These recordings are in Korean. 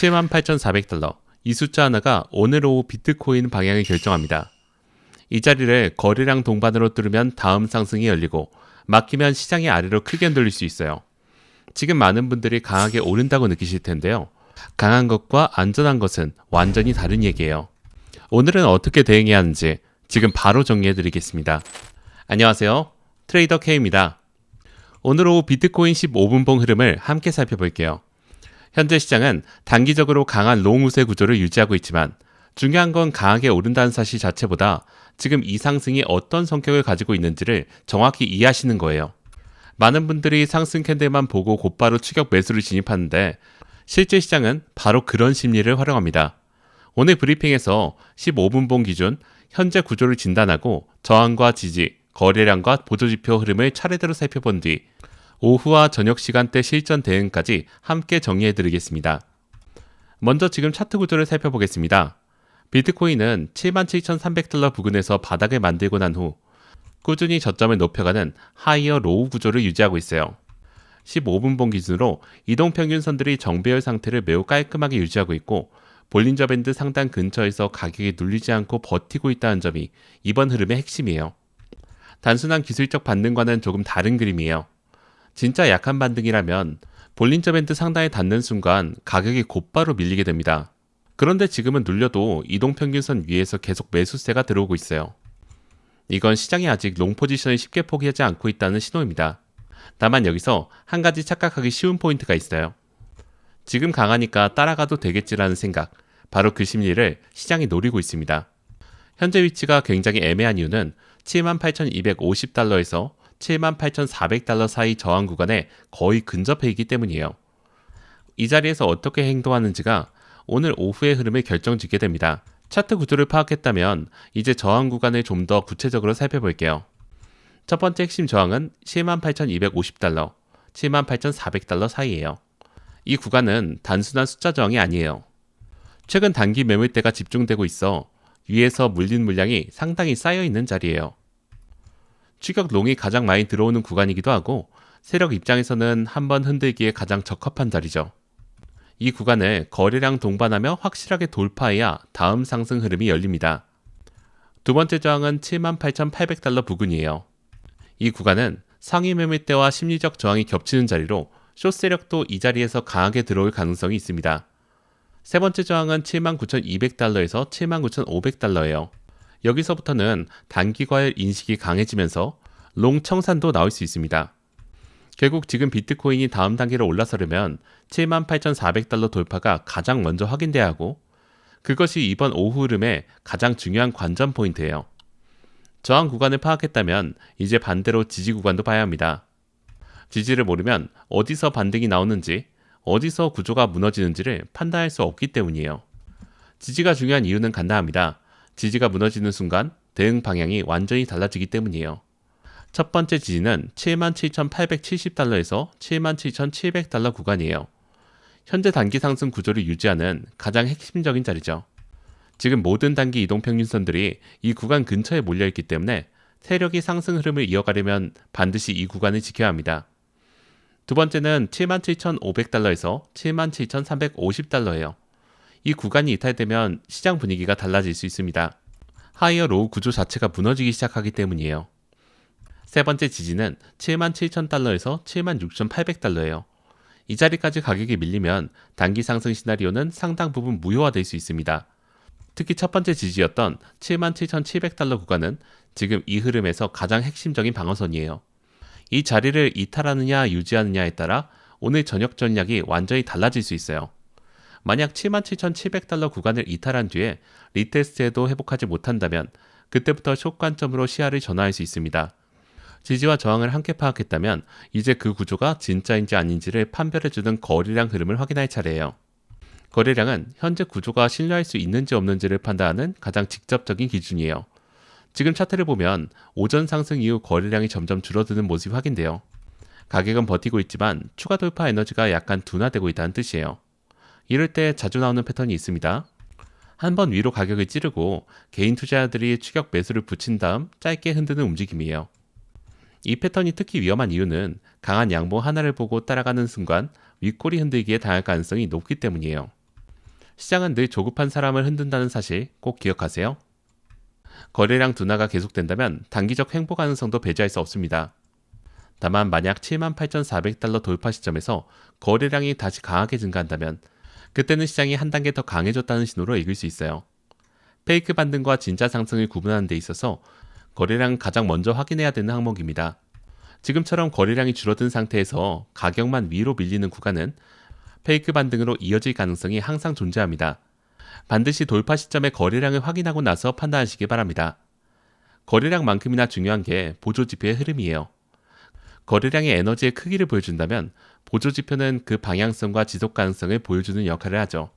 78,400달러. 이 숫자 하나가 오늘 오후 비트코인 방향을 결정합니다. 이 자리를 거래량 동반으로 뚫으면 다음 상승이 열리고 막히면 시장이 아래로 크게 흔들릴 수 있어요. 지금 많은 분들이 강하게 오른다고 느끼실 텐데요. 강한 것과 안전한 것은 완전히 다른 얘기예요. 오늘은 어떻게 대응해야 하는지 지금 바로 정리해드리겠습니다. 안녕하세요. 트레이더 K입니다. 오늘 오후 비트코인 15분봉 흐름을 함께 살펴볼게요. 현재 시장은 단기적으로 강한 롱 우세 구조를 유지하고 있지만 중요한 건 강하게 오른다는 사실 자체보다 지금 이 상승이 어떤 성격을 가지고 있는지를 정확히 이해하시는 거예요. 많은 분들이 상승 캔들만 보고 곧바로 추격 매수를 진입하는데 실제 시장은 바로 그런 심리를 활용합니다. 오늘 브리핑에서 15분봉 기준 현재 구조를 진단하고 저항과 지지, 거래량과 보조지표 흐름을 차례대로 살펴본 뒤 오후와 저녁 시간대 실전 대응까지 함께 정리해드리겠습니다. 먼저 지금 차트 구조를 살펴보겠습니다. 비트코인은 77,300달러 부근에서 바닥을 만들고 난 후 꾸준히 저점을 높여가는 하이어 로우 구조를 유지하고 있어요. 15분봉 기준으로 이동평균선들이 정배열 상태를 매우 깔끔하게 유지하고 있고 볼린저 밴드 상단 근처에서 가격이 눌리지 않고 버티고 있다는 점이 이번 흐름의 핵심이에요. 단순한 기술적 반등과는 조금 다른 그림이에요. 진짜 약한 반등이라면 볼린저 밴드 상단에 닿는 순간 가격이 곧바로 밀리게 됩니다. 그런데 지금은 눌려도 이동평균선 위에서 계속 매수세가 들어오고 있어요. 이건 시장이 아직 롱 포지션을 쉽게 포기하지 않고 있다는 신호입니다. 다만 여기서 한 가지 착각하기 쉬운 포인트가 있어요. 지금 강하니까 따라가도 되겠지라는 생각, 바로 그 심리를 시장이 노리고 있습니다. 현재 위치가 굉장히 애매한 이유는 78,250달러에서 78,400달러 사이 저항 구간에 거의 근접해 있기 때문이에요. 이 자리에서 어떻게 행동하는지가 오늘 오후의 흐름을 결정짓게 됩니다. 차트 구조를 파악했다면 이제 저항 구간을 좀 더 구체적으로 살펴볼게요. 첫 번째 핵심 저항은 78,250달러, 78,400달러 사이예요. 이 구간은 단순한 숫자 저항이 아니에요. 최근 단기 매물대가 집중되고 있어 위에서 물린 물량이 상당히 쌓여있는 자리예요. 추격 롱이 가장 많이 들어오는 구간이기도 하고 세력 입장에서는 한번 흔들기에 가장 적합한 자리죠. 이 구간을 거래량 동반하며 확실하게 돌파해야 다음 상승 흐름이 열립니다. 두 번째 저항은 78,800달러 부근이에요. 이 구간은 상위 매물대와 심리적 저항이 겹치는 자리로 숏 세력도 이 자리에서 강하게 들어올 가능성이 있습니다. 세 번째 저항은 79,200달러에서 79,500달러예요. 여기서부터는 단기 과열 인식이 강해지면서 롱 청산도 나올 수 있습니다. 결국 지금 비트코인이 다음 단계로 올라서려면 78,400달러 돌파가 가장 먼저 확인돼야 하고 그것이 이번 오후 흐름의 가장 중요한 관전 포인트예요. 저항 구간을 파악했다면 이제 반대로 지지 구간도 봐야 합니다. 지지를 모르면 어디서 반등이 나오는지, 어디서 구조가 무너지는지를 판단할 수 없기 때문이에요. 지지가 중요한 이유는 간단합니다. 지지가 무너지는 순간 대응 방향이 완전히 달라지기 때문이에요. 첫 번째 지지는 77,870달러에서 77,700달러 구간이에요. 현재 단기 상승 구조를 유지하는 가장 핵심적인 자리죠. 지금 모든 단기 이동평균선들이 이 구간 근처에 몰려있기 때문에 세력이 상승 흐름을 이어가려면 반드시 이 구간을 지켜야 합니다. 두 번째는 77,500달러에서 77,350달러예요. 이 구간이 이탈되면 시장 분위기가 달라질 수 있습니다. 하이어 로우 구조 자체가 무너지기 시작하기 때문이에요. 세 번째 지지는 77,000달러에서 76,800달러예요. 이 자리까지 가격이 밀리면 단기 상승 시나리오는 상당 부분 무효화될 수 있습니다. 특히 첫 번째 지지였던 77,700달러 구간은 지금 이 흐름에서 가장 핵심적인 방어선이에요. 이 자리를 이탈하느냐 유지하느냐에 따라 오늘 저녁 전략이 완전히 달라질 수 있어요. 만약 77,700달러 구간을 이탈한 뒤에 리테스트에도 회복하지 못한다면 그때부터 숏 관점으로 시야를 전환할 수 있습니다. 지지와 저항을 함께 파악했다면 이제 그 구조가 진짜인지 아닌지를 판별해주는 거래량 흐름을 확인할 차례예요. 거래량은 현재 구조가 신뢰할 수 있는지 없는지를 판단하는 가장 직접적인 기준이에요. 지금 차트를 보면 오전 상승 이후 거래량이 점점 줄어드는 모습이 확인돼요. 가격은 버티고 있지만 추가 돌파 에너지가 약간 둔화되고 있다는 뜻이에요. 이럴 때 자주 나오는 패턴이 있습니다. 한번 위로 가격을 찌르고 개인 투자자들이 추격 매수를 붙인 다음 짧게 흔드는 움직임이에요. 이 패턴이 특히 위험한 이유는 강한 양봉 하나를 보고 따라가는 순간 윗꼬리 흔들기에 당할 가능성이 높기 때문이에요. 시장은 늘 조급한 사람을 흔든다는 사실 꼭 기억하세요. 거래량 둔화가 계속된다면 단기적 횡보 가능성도 배제할 수 없습니다. 다만 만약 78,400달러 돌파 시점에서 거래량이 다시 강하게 증가한다면 그때는 시장이 한 단계 더 강해졌다는 신호로 읽을 수 있어요. 페이크 반등과 진짜 상승을 구분하는 데 있어서 거래량 가장 먼저 확인해야 되는 항목입니다. 지금처럼 거래량이 줄어든 상태에서 가격만 위로 밀리는 구간은 페이크 반등으로 이어질 가능성이 항상 존재합니다. 반드시 돌파 시점의 거래량을 확인하고 나서 판단하시기 바랍니다. 거래량만큼이나 중요한 게 보조지표의 흐름이에요. 거래량의 에너지의 크기를 보여준다면 보조지표는 그 방향성과 지속 가능성을 보여주는 역할을 하죠.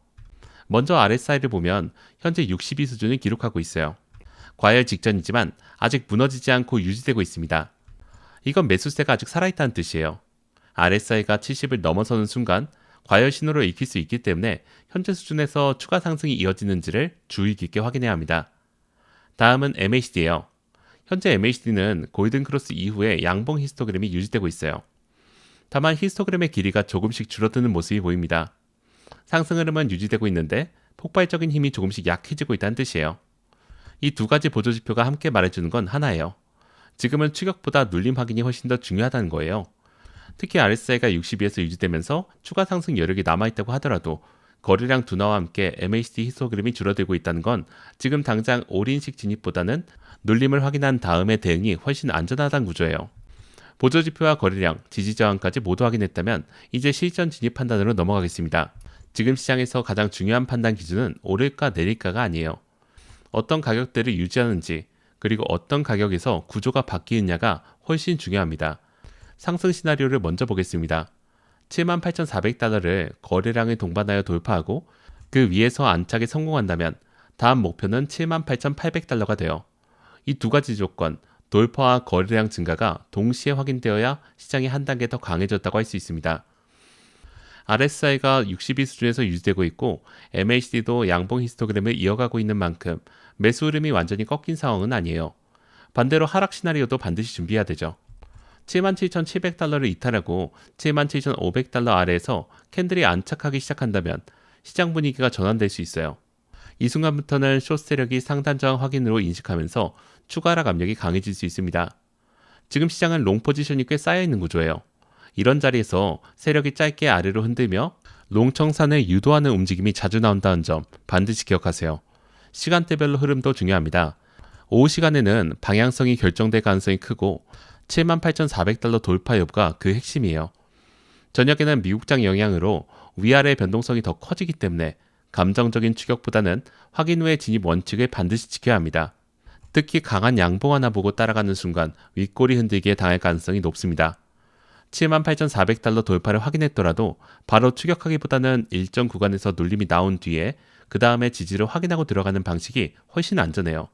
먼저 RSI를 보면 현재 62 수준을 기록하고 있어요. 과열 직전이지만 아직 무너지지 않고 유지되고 있습니다. 이건 매수세가 아직 살아있다는 뜻이에요. RSI가 70을 넘어서는 순간 과열 신호로 읽힐 수 있기 때문에 현재 수준에서 추가 상승이 이어지는지를 주의 깊게 확인해야 합니다. 다음은 MACD예요. 현재 MACD는 골든크로스 이후에 양봉 히스토그램이 유지되고 있어요. 다만 히스토그램의 길이가 조금씩 줄어드는 모습이 보입니다. 상승 흐름은 유지되고 있는데 폭발적인 힘이 조금씩 약해지고 있다는 뜻이에요. 이 두 가지 보조지표가 함께 말해주는 건 하나예요. 지금은 추격보다 눌림 확인이 훨씬 더 중요하다는 거예요. 특히 RSI가 62에서 유지되면서 추가 상승 여력이 남아있다고 하더라도 거래량 둔화와 함께 MACD 히스토그램이 줄어들고 있다는 건 지금 당장 올인식 진입보다는 눌림을 확인한 다음의 대응이 훨씬 안전하다는 구조예요. 보조지표와 거래량, 지지저항까지 모두 확인했다면 이제 실전 진입 판단으로 넘어가겠습니다. 지금 시장에서 가장 중요한 판단 기준은 오를까 내릴까가 아니에요. 어떤 가격대를 유지하는지 그리고 어떤 가격에서 구조가 바뀌느냐가 훨씬 중요합니다. 상승 시나리오를 먼저 보겠습니다. 78,400달러를 거래량을 동반하여 돌파하고 그 위에서 안착에 성공한다면 다음 목표는 78,800달러가 돼요. 이 두 가지 조건, 돌파와 거래량 증가가 동시에 확인되어야 시장이 한 단계 더 강해졌다고 할 수 있습니다. RSI가 62 수준에서 유지되고 있고 MACD도 양봉 히스토그램을 이어가고 있는 만큼 매수 흐름이 완전히 꺾인 상황은 아니에요. 반대로 하락 시나리오도 반드시 준비해야 되죠. 77,700달러를 이탈하고 77,500달러 아래에서 캔들이 안착하기 시작한다면 시장 분위기가 전환될 수 있어요. 이 순간부터는 숏 세력이 상단 저항 확인으로 인식하면서 추가 하락 압력이 강해질 수 있습니다. 지금 시장은 롱 포지션이 꽤 쌓여있는 구조예요. 이런 자리에서 세력이 짧게 아래로 흔들며 롱 청산을 유도하는 움직임이 자주 나온다는 점 반드시 기억하세요. 시간대별로 흐름도 중요합니다. 오후 시간에는 방향성이 결정될 가능성이 크고 78,400달러 돌파 여부가 그 핵심이에요. 저녁에는 미국장 영향으로 위아래 변동성이 더 커지기 때문에 감정적인 추격보다는 확인 후의 진입 원칙을 반드시 지켜야 합니다. 특히 강한 양봉 하나 보고 따라가는 순간 윗골이 흔들기에 당할 가능성이 높습니다. 78,400달러 돌파를 확인했더라도 바로 추격하기보다는 일정 구간에서 눌림이 나온 뒤에 그 다음에 지지를 확인하고 들어가는 방식이 훨씬 안전해요.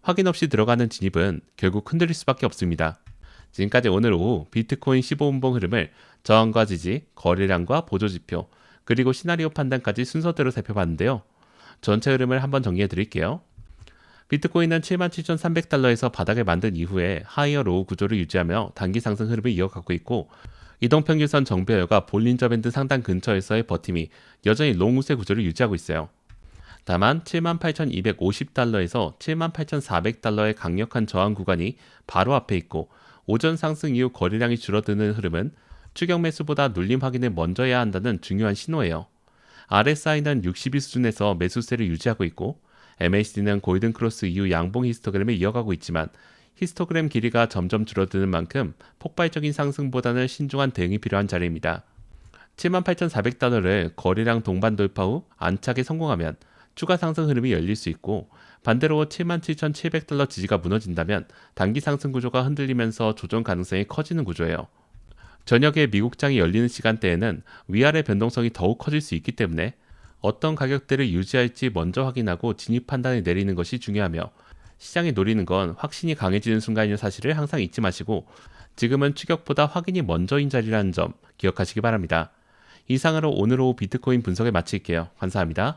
확인 없이 들어가는 진입은 결국 흔들릴 수밖에 없습니다. 지금까지 오늘 오후 비트코인 15분봉 흐름을 저항과 지지, 거래량과 보조지표, 그리고 시나리오 판단까지 순서대로 살펴봤는데요. 전체 흐름을 한번 정리해 드릴게요. 비트코인은 77,300달러에서 바닥을 만든 이후에 하이어 로우 구조를 유지하며 단기 상승 흐름을 이어가고 있고 이동평균선 정배열과 볼린저 밴드 상단 근처에서의 버팀이 여전히 롱 우세 구조를 유지하고 있어요. 다만 78,250달러에서 78,400달러의 강력한 저항 구간이 바로 앞에 있고 오전 상승 이후 거래량이 줄어드는 흐름은 추격 매수보다 눌림 확인을 먼저 해야 한다는 중요한 신호예요. RSI는 62 수준에서 매수세를 유지하고 있고 MACD는 골든크로스 이후 양봉 히스토그램을 이어가고 있지만 히스토그램 길이가 점점 줄어드는 만큼 폭발적인 상승보다는 신중한 대응이 필요한 자리입니다. 78,400달러를 거래량 동반 돌파 후 안착에 성공하면 추가 상승 흐름이 열릴 수 있고 반대로 77,700달러 지지가 무너진다면 단기 상승 구조가 흔들리면서 조정 가능성이 커지는 구조예요. 저녁에 미국장이 열리는 시간대에는 위아래 변동성이 더욱 커질 수 있기 때문에 어떤 가격대를 유지할지 먼저 확인하고 진입 판단을 내리는 것이 중요하며 시장이 노리는 건 확신이 강해지는 순간이라는 사실을 항상 잊지 마시고 지금은 추격보다 확인이 먼저인 자리라는 점 기억하시기 바랍니다. 이상으로 오늘 오후 비트코인 분석을 마칠게요. 감사합니다.